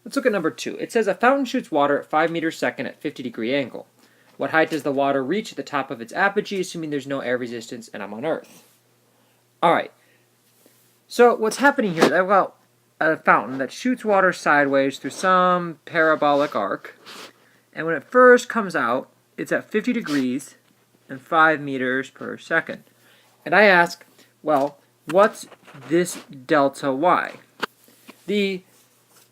Let's look at number 2. It says a fountain shoots water at 5 meters a second at 50-degree angle. What height does the water reach at the top of its apogee, assuming there's no air resistance and I'm on Earth? Alright, so what's happening here is I've got a fountain that shoots water sideways through some parabolic arc, and when it first comes out, it's at 50 degrees and 5 meters per second. And I ask, well, what's this delta y? The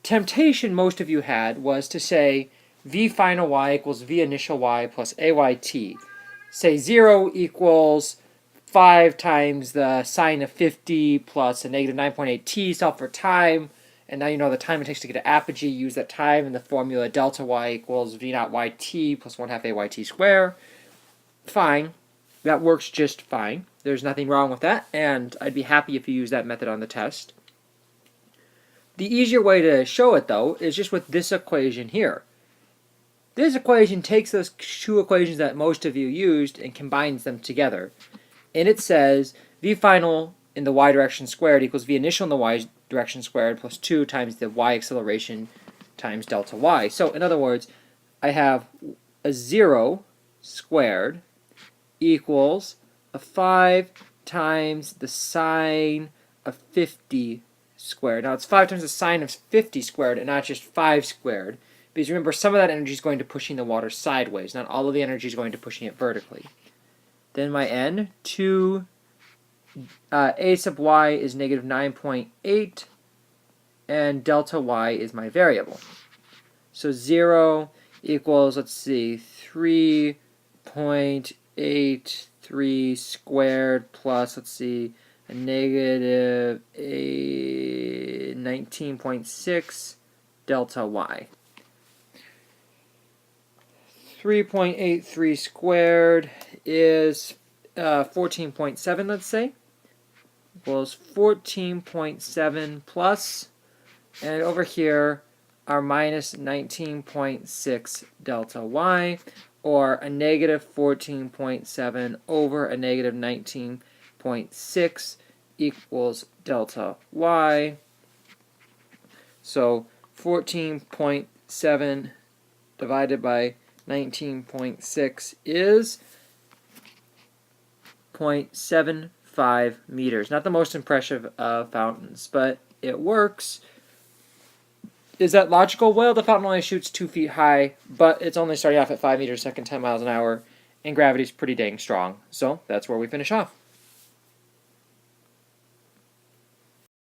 temptation most of you had was to say v final y equals v initial y plus ayt. Say 0 equals 5 times the sine of 50 plus a negative 9.8 t, solve for time, and now you know the time it takes to get to apogee. Use that time in the formula delta y equals v naught yt plus 1/2 ayt squared. Fine. That works just fine. There's nothing wrong with that, and I'd be happy if you use that method on the test. The easier way to show it, though, is just with this equation here. This equation takes those two equations that most of you used and combines them together. And it says v final in the y direction squared equals v initial in the y direction squared plus 2 times the y acceleration times delta y. So, in other words, I have a 0 squared equals a 5 times the sine of 50 squared. Now, it's 5 times the sine of 50 squared and not just 5 squared. Because remember, some of that energy is going to pushing the water sideways. Not all of the energy is going to pushing it vertically. Then my n, 2 a sub y is negative 9.8, and delta y is my variable. So 0 equals, let's see, 3.83 squared plus, let's see, a negative 19.6 delta y. 3.83 squared is 14.7, let's say, equals 14.7 plus, and over here are minus 19.6 delta y, or a negative 14.7 over a negative 19.6 equals delta y. So 14.7 divided by 19.6 is 0.75 meters. Not the most impressive of fountains, but it works. Is that logical? Well, the fountain only shoots 2 feet high, but it's only starting off at 5 meters a second, 10 miles an hour, and gravity's pretty dang strong. So that's where we finish off.